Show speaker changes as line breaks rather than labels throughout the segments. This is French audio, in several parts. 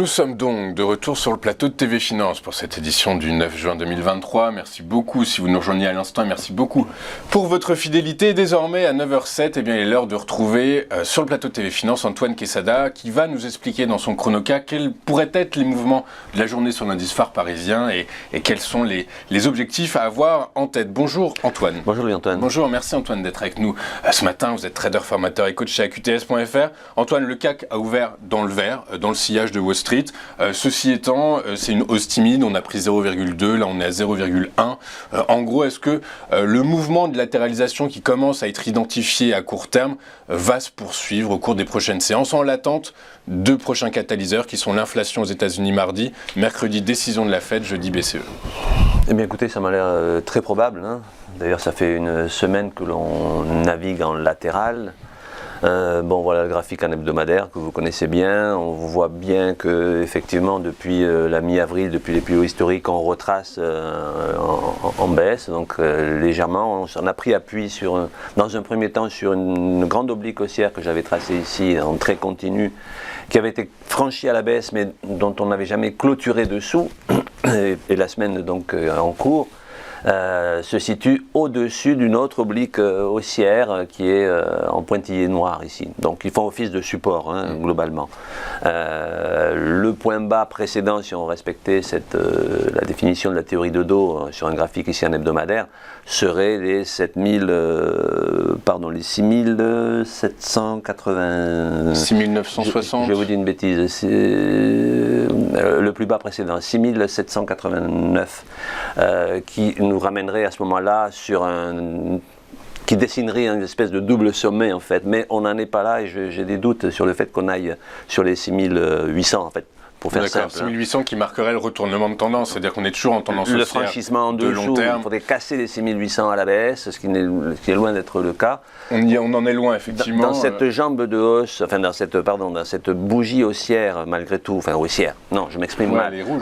Nous sommes donc de retour sur le plateau de TV Finance pour cette édition du 9 juin 2023. Merci beaucoup si vous nous rejoignez à l'instant et merci beaucoup pour votre fidélité. Désormais à 9h07, il est l'heure de retrouver sur le plateau de TV Finance Antoine Quesada qui va nous expliquer dans son chronoca quels pourraient être les mouvements de la journée sur l'indice phare parisien et quels sont les objectifs à avoir en tête. Bonjour Antoine.
Bonjour Louis-Antoine.
Bonjour, merci Antoine d'être avec nous ce matin. Vous êtes trader, formateur et coach chez AQTS.fr. Antoine, le CAC a ouvert dans le vert, dans le sillage de Wall Street. Ceci étant, c'est une hausse timide, on a pris 0,2, là on est à 0,1. En gros, est-ce que le mouvement de latéralisation qui commence à être identifié à court terme va se poursuivre au cours des prochaines séances en l'attente de prochains catalyseurs qui sont l'inflation aux États-Unis mardi, mercredi décision de la Fed, jeudi BCE?
Eh bien écoutez, ça m'a l'air très probable. D'ailleurs, ça fait une semaine que l'on navigue en latéral. Bon, voilà le graphique en hebdomadaire que vous connaissez bien. On voit bien que effectivement depuis la mi-avril, depuis les plus hauts historiques, on retrace en baisse. Donc légèrement, on a pris appui dans un premier temps sur une grande oblique haussière que j'avais tracée ici en très continu, qui avait été franchie à la baisse, mais dont on n'avait jamais clôturé dessous. Et la semaine donc en cours se situe au-dessus d'une autre oblique haussière qui est en pointillé noir ici. Donc ils font office de support globalement. Le point bas précédent, si on respectait la définition de la théorie de dos sur un graphique ici en hebdomadaire, serait les 6780...
6960.
Je vous dis une bêtise. Le plus bas précédent, 6789, qui nous ramènerait à ce moment-là qui dessinerait une espèce de double sommet en fait, mais on n'en est pas là et j'ai des doutes sur le fait qu'on aille sur les 6800 en fait. Pour faire simple,
6800 qui marquerait le retournement de tendance, c'est-à-dire qu'on est toujours en tendance haussière.
Le franchissement en
de
dessous,
long terme.
il faudrait casser les 6800 à la baisse, ce qui est loin d'être le cas.
On en est loin effectivement.
Dans cette jambe de hausse, enfin dans cette bougie haussière malgré tout, enfin haussière, non je m'exprime mal,
elle est rouge,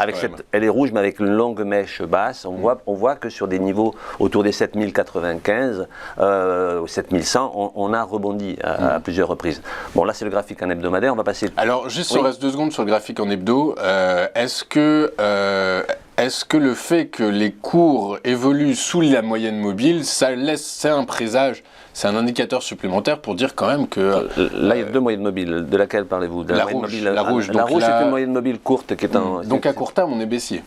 elle est rouge mais avec une longue mèche basse, on voit que sur des niveaux autour des 7095, 7100, on a rebondi à plusieurs reprises. Bon là c'est le graphique en hebdomadaire, on va passer...
Alors juste si on reste 2 secondes sur le graphique en hebdo, est-ce que le fait que les cours évoluent sous la moyenne mobile, c'est un présage, c'est un indicateur supplémentaire pour dire quand même que...
Là, il y a 2 moyennes mobiles. De laquelle parlez-vous?
La rouge. La rouge,
c'est une moyenne mobile courte qui est en...
Donc à court terme, on est baissier.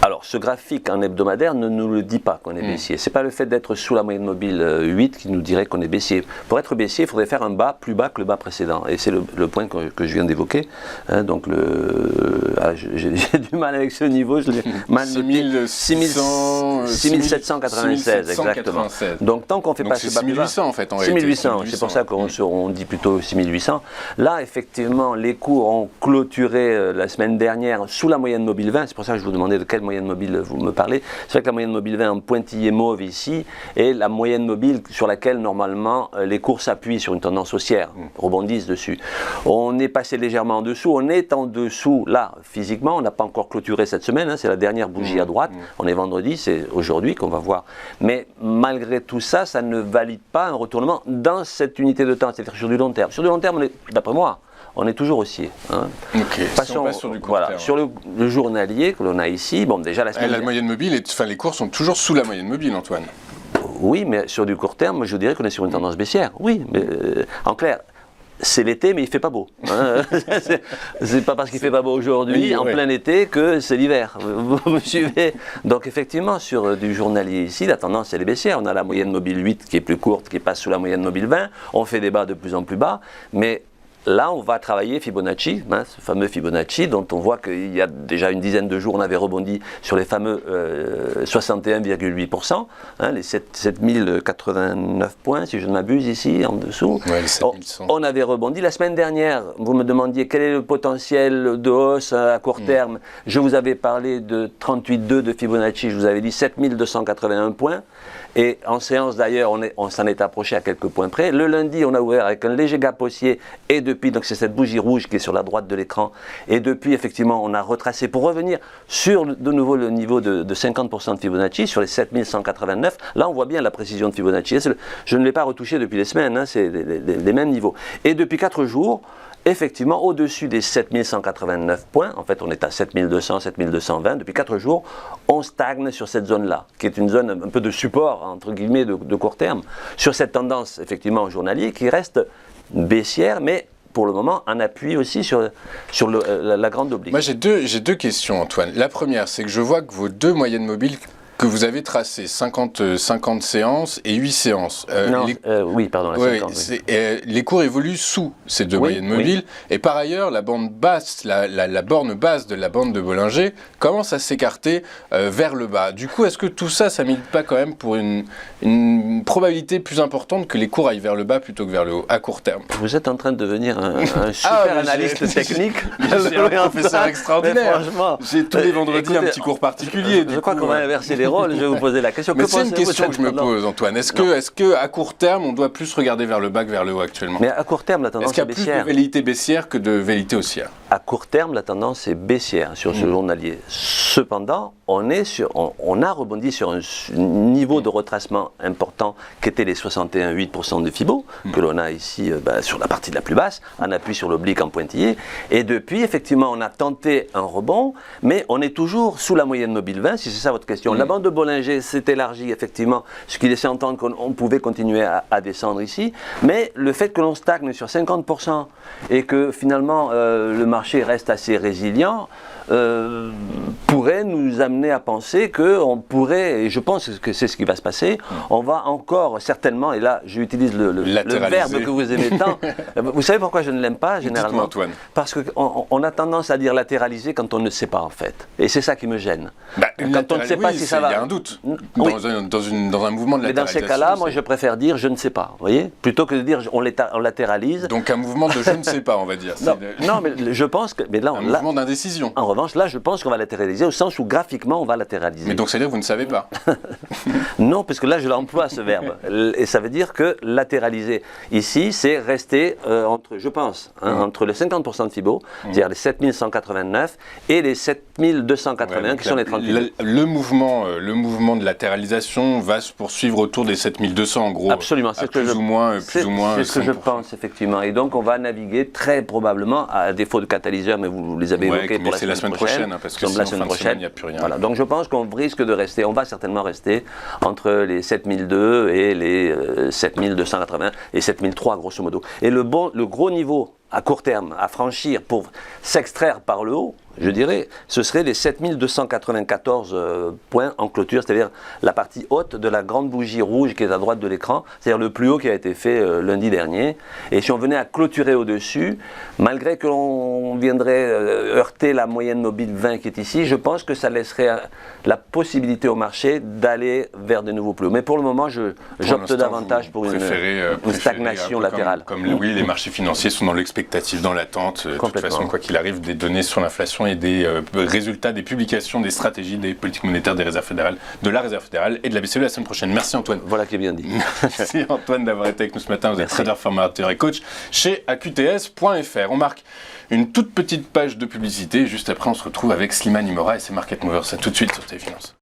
Alors, ce graphique en hebdomadaire ne nous le dit pas qu'on est baissier. Ce n'est pas le fait d'être sous la moyenne mobile 8 qui nous dirait qu'on est baissier. Pour être baissier, il faudrait faire un bas plus bas que le bas précédent. Et c'est le point que je viens d'évoquer. Donc, j'ai du mal avec ce niveau. Je l'ai mal noté. 6796, exactement. Donc, tant qu'on ne fait pas ce bas plus bas...
6800 en fait, en
6800, c'est pour ça qu'on dit plutôt 6800. Là, effectivement, les cours ont clôturé la semaine dernière sous la moyenne mobile 20. C'est pour ça que je vous demandais de quelle moyenne mobile vous me parlez. C'est vrai que la moyenne mobile 20 en pointillé mauve ici est la moyenne mobile sur laquelle normalement les cours s'appuient sur une tendance haussière, rebondissent dessus. On est passé légèrement en dessous, on est en dessous là physiquement, on n'a pas encore clôturé cette semaine, c'est la dernière bougie à droite, on est vendredi, c'est aujourd'hui qu'on va voir. Mais malgré tout ça, ça ne valide pas un retournement dans cette unité de temps, c'est-à-dire sur du long terme. Sur du long terme, d'après moi, on est toujours haussier.
Ok,
passons,
si on passe sur du court terme.
Sur le journalier que l'on a ici, bon déjà la semaine...
La moyenne mobile, les cours sont toujours sous la moyenne mobile, Antoine.
Oui, mais sur du court terme, je dirais qu'on est sur une tendance baissière. Oui, mais en clair... C'est l'été, mais il ne fait pas beau. C'est pas parce qu'il ne fait pas beau aujourd'hui, en plein été, que c'est l'hiver. Vous me suivez? Donc effectivement, sur du journalier ici, la tendance elle est baissière. On a la moyenne mobile 8 qui est plus courte, qui passe sous la moyenne mobile 20. On fait des bas de plus en plus bas, mais... Là, on va travailler Fibonacci, ce fameux Fibonacci, dont on voit qu'il y a déjà une dizaine de jours, on avait rebondi sur les fameux 61,8%, les 7089 points, si je ne m'abuse, ici, en dessous.
Ouais, les 7100.
On avait rebondi. La semaine dernière, vous me demandiez quel est le potentiel de hausse à court terme. Je vous avais parlé de 38,2 de Fibonacci, je vous avais dit 7281 points. Et en séance d'ailleurs, on s'en est approché à quelques points près. Le lundi, on a ouvert avec un léger gap haussier et depuis, donc c'est cette bougie rouge qui est sur la droite de l'écran. Et depuis, effectivement, on a retracé pour revenir sur de nouveau le niveau de 50% de Fibonacci, sur les 7189. Là, on voit bien la précision de Fibonacci. Je ne l'ai pas retouché depuis des semaines, c'est les mêmes niveaux. Et depuis 4 jours, effectivement, au-dessus des 7189 points, en fait on est à 7200, 7220, depuis 4 jours, on stagne sur cette zone-là, qui est une zone un peu de support, entre guillemets, de court terme, sur cette tendance, effectivement, journalier, qui reste baissière, mais pour le moment, en appui aussi sur la grande oblique.
Moi, j'ai deux questions, Antoine. La première, c'est que je vois que vos deux moyennes mobiles que vous avez tracées, 50 séances et 8 séances.
Oui, pardon, la 50. Oui.
Les cours évoluent sous ces deux moyennes mobiles. Et par ailleurs, la bande basse, la borne basse de la bande de Bollinger commence à s'écarter vers le bas. Du coup, est-ce que tout ça, ça milite pas quand même pour une probabilité plus importante que les cours aillent vers le bas plutôt que vers le haut, à court terme?
Vous êtes en train de devenir un super analyste technique.
C'est un professeur extraordinaire. J'ai tous les vendredis un petit cours particulier.
Je crois qu'on va inverser les rôles. Je vais vous poser la question.
Mais c'est une question que je me pose, Antoine. Est-ce que à court terme, on doit plus regarder vers le bas que vers le haut actuellement?
Mais à court terme, la tendance est baissière.
Est-ce qu'il y a plus de velléité baissière que de velléité haussière?
À court terme, la tendance est baissière sur ce journalier. Cependant, on a rebondi sur un niveau de retracement important qui était les 61,8% de Fibo, que l'on a ici sur la partie la plus basse, en appui sur l'oblique en pointillé. Et depuis, effectivement, on a tenté un rebond, mais on est toujours sous la moyenne mobile 20, si c'est ça votre question. La bande de Bollinger s'est élargie, effectivement, ce qui laissait entendre qu'on pouvait continuer à descendre ici. Mais le fait que l'on stagne sur 50% et que finalement le marché reste assez résilient, pourrait nous amener à penser qu'on pourrait, et je pense que c'est ce qui va se passer, on va encore certainement, et là j'utilise le verbe que vous aimez tant, vous savez pourquoi je ne l'aime pas généralement?
Antoine.
Parce qu'on a tendance à dire latéraliser quand on ne sait pas en fait, et c'est ça qui me gêne.
Quand on ne sait pas si ça va... Il y a un doute dans un mouvement de latéralisation.
Mais dans ces cas-là, moi je préfère dire je ne sais pas, vous voyez, plutôt que de dire on latéralise.
Donc un mouvement de je ne sais pas, on va dire.
Non, mais je pense que... Mais là,
un mouvement d'indécision.
En revanche, là, je pense qu'on va latéraliser au sens où graphiquement, on va latéraliser.
Mais donc, ça veut dire que vous ne savez pas?
Non, parce que là, je l'emploie, ce verbe. Et ça veut dire que latéraliser, ici, c'est rester entre, je pense, entre les 50% de Fibo, c'est-à-dire les 7189 et les 7281, qui sont les 30
le mouvement de latéralisation va se poursuivre autour des 7200, en gros.
Absolument.
C'est plus ou moins
c'est ce que je pense, effectivement. Et donc, on va naviguer très probablement, à défaut de catalyseurs, mais vous les avez évoqués pour
la semaine prochaine. Parce que
la semaine prochaine, il n'y a plus rien. Voilà, donc je pense qu'on risque de rester, on va certainement rester entre les 7002 et les 7280 et 7003 grosso modo. Et le gros niveau à court terme à franchir pour s'extraire par le haut, je dirais, ce serait les 7294 points en clôture, c'est-à-dire la partie haute de la grande bougie rouge qui est à droite de l'écran, c'est-à-dire le plus haut qui a été fait lundi dernier. Et si on venait à clôturer au-dessus, malgré que l'on viendrait heurter la moyenne mobile 20 qui est ici, je pense que ça laisserait la possibilité au marché d'aller vers de nouveaux plus hauts. Mais pour le moment, j'opte davantage pour une stagnation latérale.
Comme oui, les marchés financiers sont dans l'expectative, dans l'attente. De toute façon, quoi qu'il arrive, des données sur l'inflation et des résultats des publications des stratégies des politiques monétaires de la Réserve fédérale et de la BCE la semaine prochaine. Merci Antoine.
Voilà qui est bien dit.
Merci Antoine d'avoir été avec nous ce matin. Vous êtes trader, formateur et coach chez AQTS.fr. On marque une toute petite page de publicité. Juste après, on se retrouve avec Slimane Imora et ses Market Movers. À tout de suite sur TV Finance.